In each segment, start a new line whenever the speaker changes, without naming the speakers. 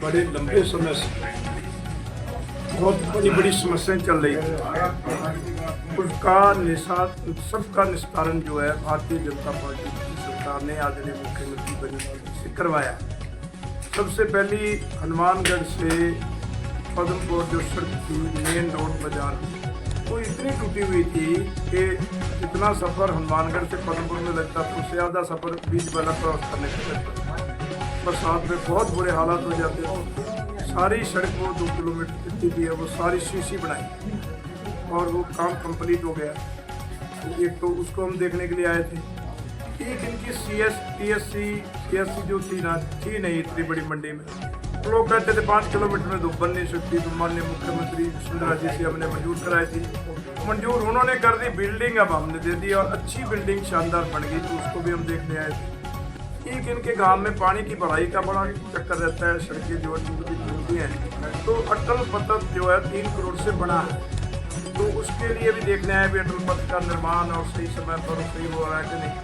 बड़े लंबे समय से बहुत बड़ी बड़ी समस्याएं चल रही थी, सबका निस्तारण जो है भारतीय जनता पार्टी की सरकार ने आदरणीय मुख्यमंत्री बनने से करवाया। सबसे पहली हनुमानगढ़ से पद्मपुर जो सड़क थी, मेन रोड बाजार, वो इतनी टूटी हुई थी कि जितना सफ़र हनुमानगढ़ से पद्मपुर में लगता था उससे ज़्यादा सफ़र बीच वाला क्रॉस करने का लगता था। बरसात में बहुत बुरे हालात हो जाते थे। सारी सड़क वो 2 किलोमीटर जितनी भी है वो सारी शीशी बनाई और वो काम कंप्लीट हो गया। तो एक तो उसको हम देखने के लिए आए थे। एक इनकी CSC जो थी नहीं इतनी बड़ी मंडी में, लोग कहते थे 5 किलोमीटर में तो बन नहीं सकती। तो माननीय मुख्यमंत्री वसुंधरा जी से हमने मंजूर कराई थी, मंजूर उन्होंने कर दी। बिल्डिंग अब हमने दे दी और अच्छी बिल्डिंग शानदार बन गई, तो उसको भी हम देखने आए थे। एक इनके गांव में पानी की भराई का बड़ा चक्कर रहता है, सड़कें जो टूटती हैं। तो अटल पथ जो है 3 करोड़ से बना है, तो उसके लिए भी देखने आए भी अटल पथ का निर्माण और सही समय पर सही हो रहा है कि नहीं।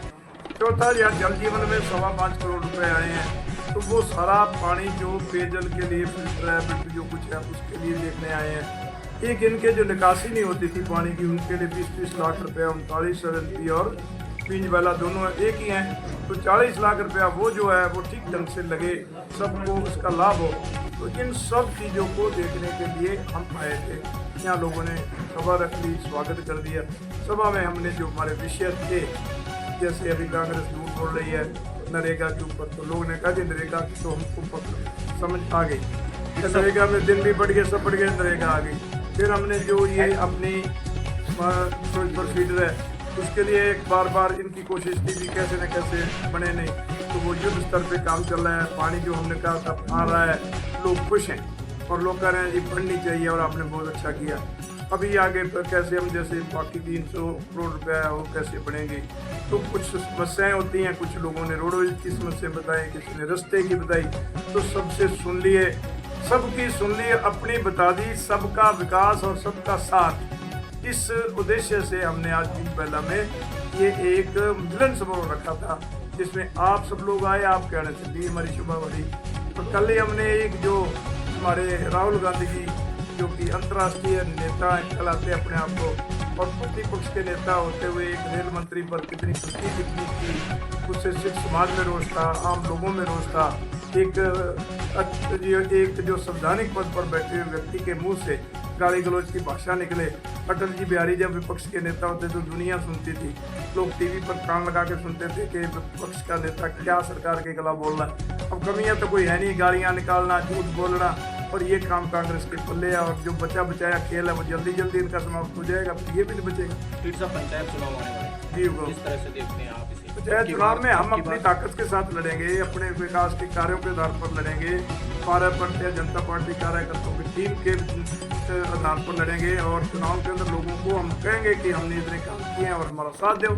चौथा यार जल जीवन में 5.25 करोड़ रुपए आए हैं, तो वो सारा पानी जो पेयजल के लिए फिल्टर है जो कुछ है उसके लिए देखने आए हैं। एक इनके जो निकासी नहीं होती थी पानी की, उनके लिए 20-20 लाख रुपये 39 एमपी और पिंज वाला दोनों एक ही हैं, तो 40 लाख रुपया वो जो है वो ठीक ढंग से लगे, सबको उसका लाभ हो। तो इन सब चीज़ों को देखने के लिए हम आए थे। यहाँ लोगों ने सभा रख ली, स्वागत कर दिया। सभा में हमने जो हमारे विषय थे, जैसे अभी कांग्रेस झूठ बोल रही है नरेगा के ऊपर, तो लोगों ने कहा कि नरेगा की तो हमको समझ आ गई, नरेगा में दिन भी बढ़ गए, सब बढ़ गए, नरेगा आ गई। फिर हमने जो ये अपनी प्रोसीडर है उसके लिए एक बार इनकी कोशिश की भी कैसे न कैसे बने नहीं, तो वो युद्ध स्तर पे काम चल रहा है। पानी जो हमने कहा था आ रहा है, लोग खुश हैं और लोग कह रहे हैं ये बढ़नी चाहिए और आपने बहुत अच्छा किया। अभी आगे पर कैसे हम जैसे बाकी 300 करोड़ रुपया है वो कैसे बढ़ेंगे, तो कुछ समस्याएं होती हैं। कुछ लोगों ने रोडवेज की समस्या बताई, किसी ने रास्ते की बताई, तो सबसे सुन लिए, सबकी सुन लिए, अपनी बता दी, सबका विकास और सबका साथ। इस उद्देश्य से हमने आज पहला में ये एक मिलन समारोह रखा था, जिसमें आप सब लोग आए, आप कहने से भी हमारी शुभ बड़ी। तो कल ही हमने एक जो हमारे राहुल गांधी जी जो कि अंतर्राष्ट्रीय नेता कहलाते अपने आप को, और प्रतिपक्ष के नेता होते हुए एक रेल मंत्री पर कितनी थी, उससे सिख समाज में रोष था, आम लोगों में रोष था। एक जो संवैधानिक पद पर बैठे हुए व्यक्ति के मुंह से गाली गलौज की भाषा निकले। अटल जी बिहारी जब विपक्ष के नेता होते तो दुनिया सुनती थी, लोग टीवी पर कान लगा के सुनते थे कि विपक्ष का नेता क्या सरकार के खिलाफ बोल रहा है। अब कमियां तो कोई है नहीं, गालियां निकालना, झूठ बोलना, और ये काम कांग्रेस के पल्ले है। और जो बचा बचाया खेल है वो जल्दी इनका समाप्त हो जाएगा, फिर ये भी नहीं बचेगा।
पंचायत चुनाव आने वाले हैं, किस तरह से देखते हैं आप इसे?
पंचायत चुनाव में हम अपनी ताकत के साथ लड़ेंगे, अपने विकास के कार्यों के आधार पर लड़ेंगे, भारतीय जनता पार्टी कार्यकर्ताओं की टीम के आधार पर लड़ेंगे, और चुनाव के अंदर लोगों को हम कहेंगे कि हमने इतने काम किए हैं और हमारा साथ दो।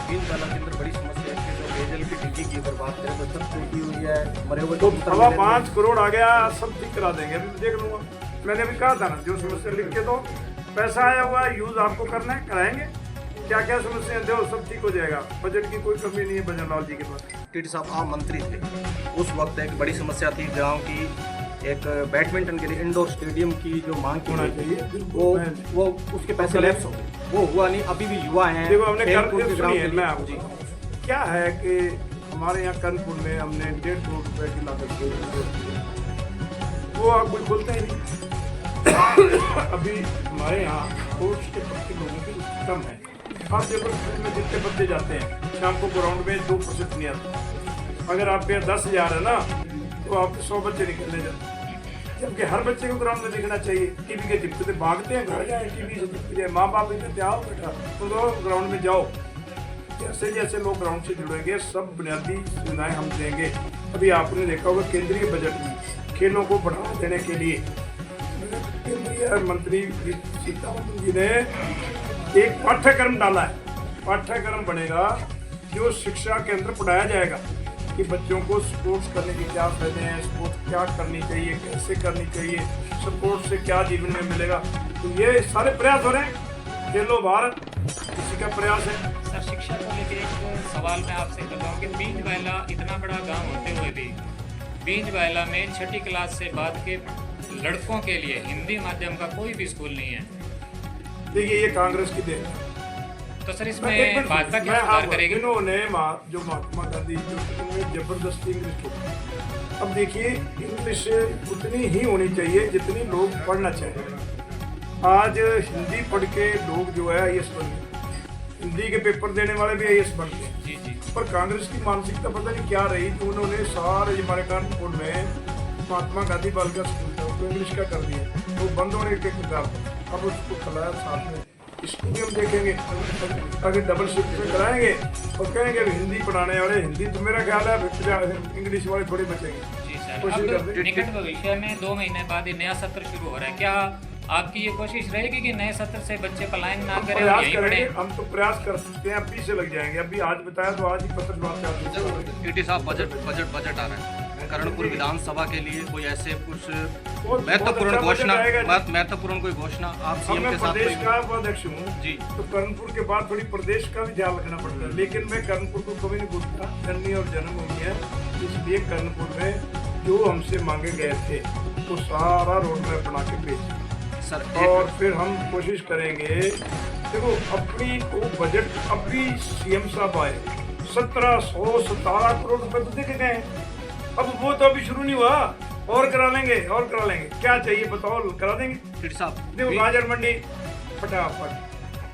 दीनदयाल के अंदर बड़ी समस्या है कि जो पेयजल की टंकी की अगर बात करें तो सब टूटी हुई है, मरे हुए
तो 5.25 करोड़ आ गया, सब ठीक करा देंगे, अभी देख लूँगा। मैंने अभी कहा था ना, जो समस्या लिख के दो, पैसा आया हुआ है, यूज़ आपको करना है, कराएंगे। क्या क्या समस्याएं दो, सब ठीक हो जाएगा। बजट की कोई कमी नहीं है भजन लाल जी के पास।
टीटी साहब आप मंत्री थे, उस वक्त एक बड़ी समस्या थी गांव की, एक बैडमिंटन के लिए इंडोर स्टेडियम की जो मांग की
होना चाहिए,
वो उसके पैसे लैप्स हो गए, वो हुआ नहीं। अभी भी युवा हैं,
देखो हमने क्या है कि हमारे यहाँ कर्नपुर में हमने 1.5 करोड़ रुपए की लागत की, वो आप कुछ बोलते ही नहीं। अभी हमारे यहाँ कोर्स के प्रति लोगों की कम है। आप देखो स्कूल में जितने बच्चे जाते हैं, शाम को ग्राउंड में 2% नहीं आता। अगर आपके यहाँ 10,000 है ना, तो आप 100 बच्चे निकलने जाते हैं, जबकि हर बच्चे को ग्राउंड में दिखना चाहिए। टीवी के चिपकते भागते हैं, घर जाए टीवी से चिपक जाए, माँ बाप कहते आओ बेटा तुम लोग ग्राउंड में जाओ। जैसे जैसे लोग ग्राउंड से जुड़ेंगे, सब बुनियादी सुविधाएं हम देंगे। अभी आपने देखा होगा केंद्रीय बजट में खेलों को बढ़ावा देने के लिए केंद्रीय मंत्री सीतारमण जी ने एक पाठ्यक्रम डाला है। पाठ्यक्रम बनेगा जो शिक्षा के अंदर पढ़ाया जाएगा कि बच्चों को स्पोर्ट्स करने के क्या फायदे हैं, स्पोर्ट्स क्या करनी चाहिए, कैसे करनी चाहिए, स्पोर्ट्स से क्या जीवन में मिलेगा। तो ये सारे प्रयास हो रहे हैं। खेलो भारत इसी का प्रयास है।
सर शिक्षा को लेकर एक सवाल मैं आपसे कर रहा हूँ कि पींज वाला इतना बड़ा गांव होते हुए भी बीज बायला में छठी क्लास से बाद के लड़कों के लिए हिंदी माध्यम का कोई भी स्कूल नहीं है।
देखिए ये कांग्रेस की देन है।
तो सर इसमें भाजपा क्या सुधार करेगी?
इन्होंने जो महात्मा गांधी जो उनमें जबरदस्ती इंग्लिश को, अब देखिए इंग्लिश उतनी ही होनी चाहिए जितनी लोग पढ़ना चाहिए। आज हिंदी पढ़ के लोग जो है आईएएस बन गए, हिंदी के पेपर देने वाले भी आईएएस बन गए।
जी जी।
पर कांग्रेस की मानसिकता पता नहीं क्या रही कि उन्होंने सारे हमारे कानपुर में महात्मा गांधी बालिका स्कूल था उसको इंग्लिश का कर दिया, तो बंद होने के कगार पर। अब उसको खिलाया साथ में स्कूल देखेंगे, अगर डबल शिफ्ट में कराएंगे और कहेंगे हिंदी पढ़ाने वाले हिंदी, तो मेरा ख्याल है इंग्लिश वाले थोड़े बचेंगे।
जी सर,
कोशिश
अब
करते हैं।
निकट भविष्य में 2 महीने बाद ये नया सत्र शुरू हो रहा है, क्या आपकी ये कोशिश रहेगी कि नए सत्र से बच्चे पलायन ना करें और
प्रयास
यहीं
करेंगे,
पढ़ें?
हम तो प्रयास कर सकते हैं, अभी से लग जाएंगे। अभी आज बताया तो आज ही पत्र बात
टीटी साहब बजट आ रहा है कर्णपुर विधानसभा के लिए, कोई ऐसे कुछ महत्वपूर्ण घोषणा, महत्वपूर्ण कोई घोषणा आप सीएम के साथ?
प्रदेश का उपाध्यक्ष हूँ
जी,
तो कर्णपुर के बाद थोड़ी प्रदेश का भी ध्यान रखना पड़ता है, लेकिन मैं कर्णपुर को कभी नहीं भूलता। जन्मी और जन्मभूमि है, इसलिए कर्णपुर में जो हमसे मांगे गए थे वो सारा रोड मैप बना के भेज
सर
और फिर हम कोशिश करेंगे। देखो अपनी वो बजट अभी सीएम साहब आए 1717 करोड़ रुपए तो देखे गए हैं। अब वो तो अभी शुरू नहीं हुआ, और करा लेंगे और करा लेंगे। क्या चाहिए बताओ, करा देंगे।
टीटी साहब
देखो गाजर मंडी फटाफट,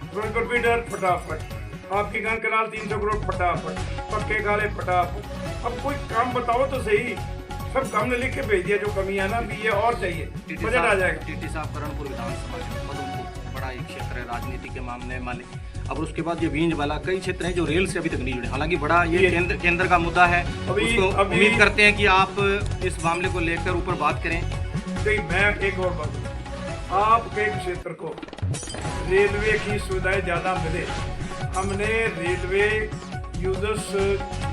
फिरोजपुर फीडर फटाफट, आपकी गंग कनाल 300 करोड़ फटाफट, पक्के गाले फटाफट। अब कोई काम बताओ तो सही, सब काम ने लिख के भेज दिया जो कमी है ना, अभी ये और चाहिए, बजट आ जाएगा।
टीटी साहब कर्णपुर विधानसभा के पदमपुर बड़ा एक क्षेत्र है राजनीति के मामले मालिक, और उसके बाद ये बींज वाला कई क्षेत्र हैं जो रेल से अभी तक नहीं जुड़े। हालांकि बड़ा ये केंद्र का मुद्दा है, उसको उम्मीद करते हैं कि आप इस मामले को लेकर ऊपर बात करें।
नहीं, मैं एक और बात बोलूं, आपके क्षेत्र को रेलवे की सुविधाएं ज़्यादा मिले। हमने रेलवे यूजर्स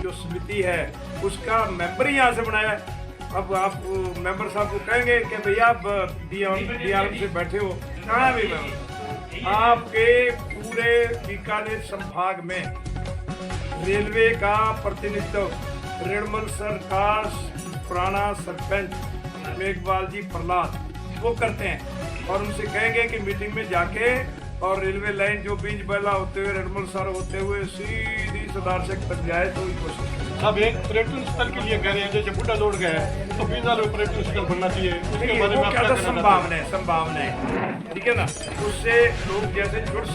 जो समिति है उसका मेंबर ही यहाँ से बनाया है। अब आप मेंबर साहब को कहेंगे कि भैया आप डीआरएम से बैठे हो, कहाँ भी मेंबर आपके पूरे बीकानेर संभाग में रेलवे का प्रतिनिधित्व रेणमल सर का पुराना सरपंच मेघवाल जी प्रहलाद वो करते हैं, और उनसे कहेंगे कि मीटिंग में जाके और रेलवे लाइन जो बीज बैला होते हुए रेणमल सर होते हुए सीधी सरदार से तक जाए तो कोशिश करें।
अब एक पर्यटन स्थल के लिए कह रहे हैं, जैसे बुड्ढा दौड़ गया है तो बीजा में पर्यटन स्थल बनना चाहिए, उसके बारे में
संभावना है, ठीक है ना, उससे लोग जैसे जुड़